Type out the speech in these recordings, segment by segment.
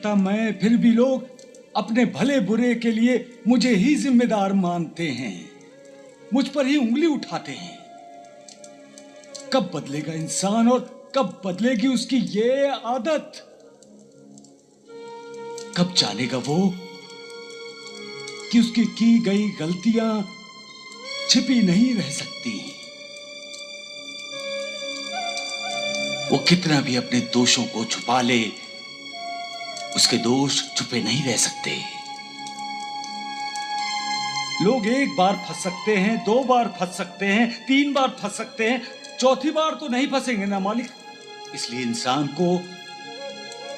सकता मैं, फिर भी लोग अपने भले बुरे के लिए मुझे ही जिम्मेदार मानते हैं, मुझ पर ही उंगली उठाते हैं। कब बदलेगा इंसान और कब बदलेगी उसकी ये आदत? कब जानेगा वो कि उसकी की गई गलतियां छिपी नहीं रह सकती। वो कितना भी अपने दोषों को छुपा ले, उसके दोष छुपे नहीं रह सकते। लोग एक बार फंस सकते हैं, 2 बार फंस सकते हैं, 3 बार फंस सकते हैं, चौथी बार तो नहीं फंसेंगे ना मालिक। इसलिए इंसान को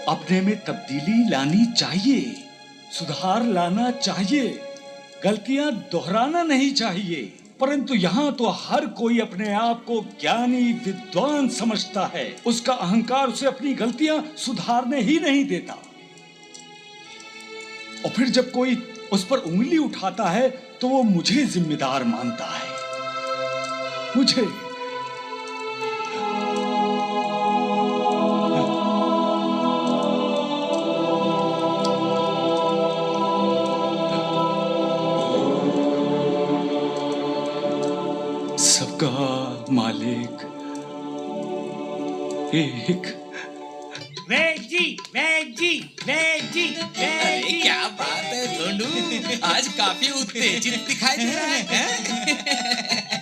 अपने में तब्दीली लानी चाहिए, सुधार लाना चाहिए, गलतियां दोहराना नहीं चाहिए। परंतु यहाँ तो हर कोई अपने आप को ज्ञानी विद्वान समझता है। उसका अहंकार उसे अपनी गलतियां सुधारने ही नहीं देता। और फिर जब कोई उस पर उंगली उठाता है तो वो मुझे जिम्मेदार मानता है। मुझे सबका मालिक एक। Veggie veggie veggie veggie. क्या बात है ढोंडू, आज काफी उत्तेजित दिखाई दे रहा है।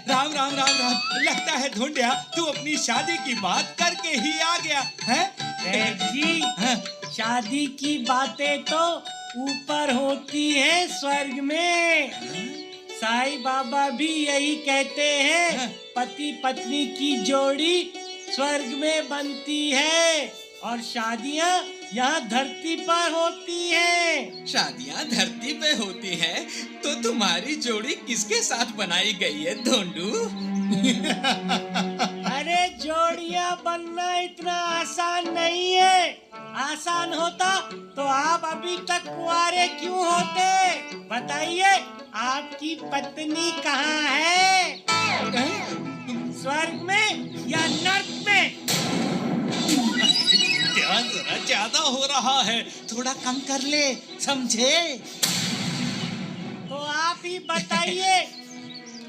राम राम राम राम। लगता है ढूंढिया तू अपनी शादी की बात करके ही आ गया है। जी शादी की बातें तो ऊपर होती है स्वर्ग में। साईं बाबा भी यही कहते हैं, पति पत्नी की जोड़ी स्वर्ग में बनती है और शादियां यहाँ धरती पर होती हैं। शादियां धरती पे होती हैं, तो तुम्हारी जोड़ी किसके साथ बनाई गई है ढोंडू? अरे जोड़ियां बनना इतना आसान नहीं है। आसान होता तो आप अभी तक कुंवारे क्यों होते? बताइए, आपकी पत्नी कहाँ है? स्वर्ग में या नर्क में? ध्यान जरा ज्यादा हो रहा है, थोड़ा कम कर ले, समझे? तो आप ही बताइए,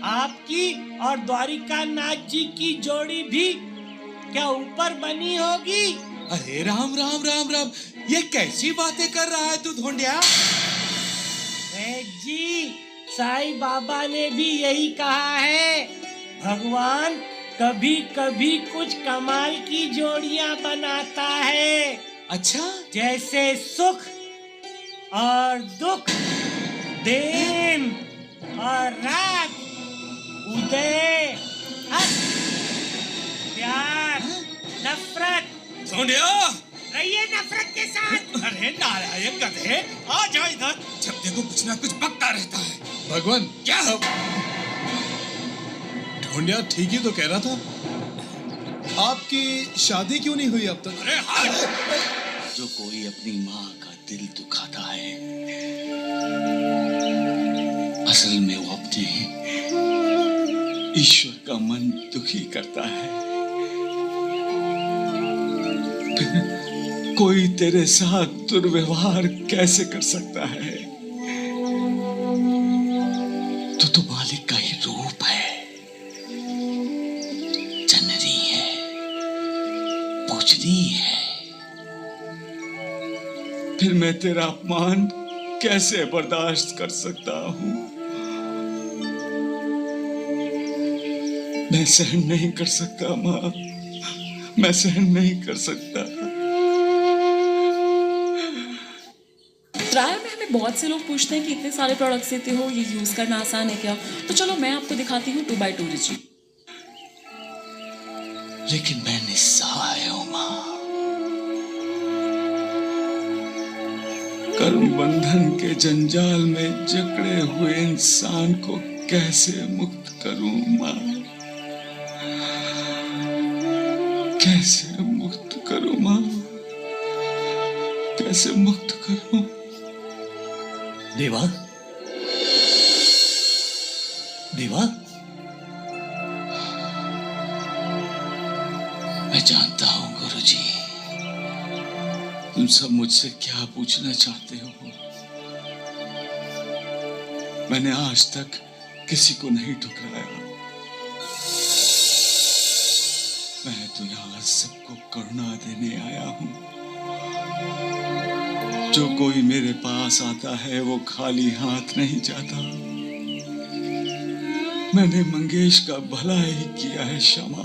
आपकी और द्वारिका नाथ जी की जोड़ी भी क्या ऊपर बनी होगी? अरे राम राम राम राम, ये कैसी बातें कर रहा है तू ढोंडिया? जी साईं बाबा ने भी यही कहा है, भगवान कभी कभी कुछ कमाल की जोड़ियां बनाता है। अच्छा, जैसे सुख और दुख, दिन और रात, उदय अस्त, प्यार नफरत। ढोंडिया रहिए नफरत के साथ। अरे नारायण गधे, आ जा इधर। जब देखो कुछ ना कुछ बकता रहता है। भगवान, क्या हो? ढोंडिया ठीक ही तो कह रहा था। आपकी शादी क्यों नहीं हुई अब तक? अरे हाँ। जो कोई अपनी माँ का दिल दुखाता है, असल में वो अपने ईश्वर का मन दुखी करता है। कोई तेरे साथ दुर्व्यवहार कैसे कर सकता है? तो मालिक का ही रूप है, जननी है, पूजनी है। फिर मैं तेरा अपमान कैसे बर्दाश्त कर सकता हूँ? मैं सहन नहीं कर सकता माँ, मैं सहन नहीं कर सकता। ट्रायल में हमें बहुत से लोग पूछते हैं कि इतने सारे प्रोडक्ट्स देते हो, ये यूज करना आसान है क्या? तो चलो मैं आपको दिखाती हूँ 2x2 रिजी। लेकिन मैं निस्सहाय हूँ माँ। कर्म बंधन के जंजाल में जकड़े हुए इंसान को कैसे मुक्त करूं माँ? कैसे मुक्त करूं माँ? कैसे मुक्त करूं? देवा, देवा, मैं जानता हूं गुरुजी, तुम सब मुझसे क्या पूछना चाहते हो? मैंने आज तक किसी को नहीं ठुकराया। मैं तो यहाँ सबको करुणा देने आया हूँ। जो कोई मेरे पास आता है वो खाली हाथ नहीं जाता। मैंने मंगेश का भला ही किया है क्षमा,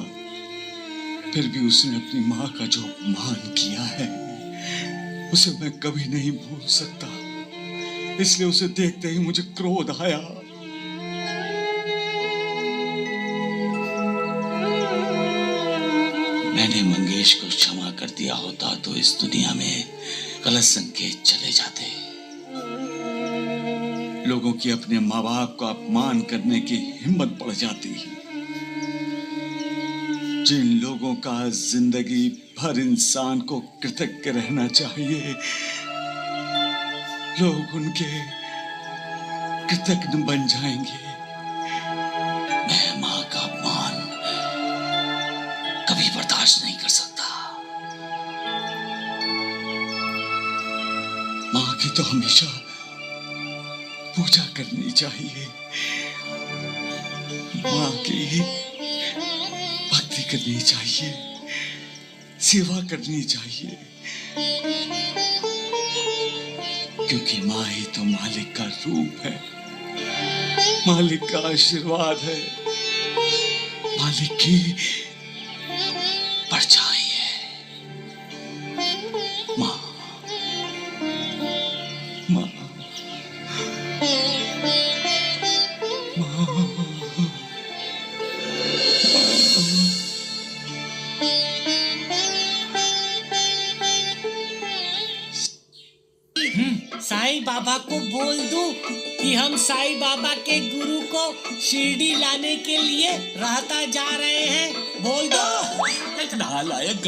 फिर भी उसने अपनी माँ का जो अपमान किया है उसे मैं कभी नहीं भूल सकता। इसलिए उसे देखते ही मुझे क्रोध आया। मैंने मंगेश को क्षमा कर दिया होता तो इस दुनिया में गलत संकेत चले जाते। लोगों की अपने माँ बाप का अपमान करने की हिम्मत बढ़ जाती। जिन लोगों का जिंदगी भर इंसान को कृतज्ञ रहना चाहिए, लोग उनके कृतज्ञ बन जाएंगे। मैं माँ का अपमान कभी बर्दाश्त नहीं कर सकता। माँ की तो हमेशा पूजा करनी चाहिए। माँ की भक्ति करनी चाहिए, सेवा करनी चाहिए, क्योंकि माँ ही तो मालिक का रूप है, मालिक का आशीर्वाद है, मालिक की परछाई है। माँ, माँ, माँ, साईं बाबा को बोल दूं कि हम साईं बाबा के गुरु को शिरडी लाने के लिए राहता जा रहे हैं। बोल दो। नालायक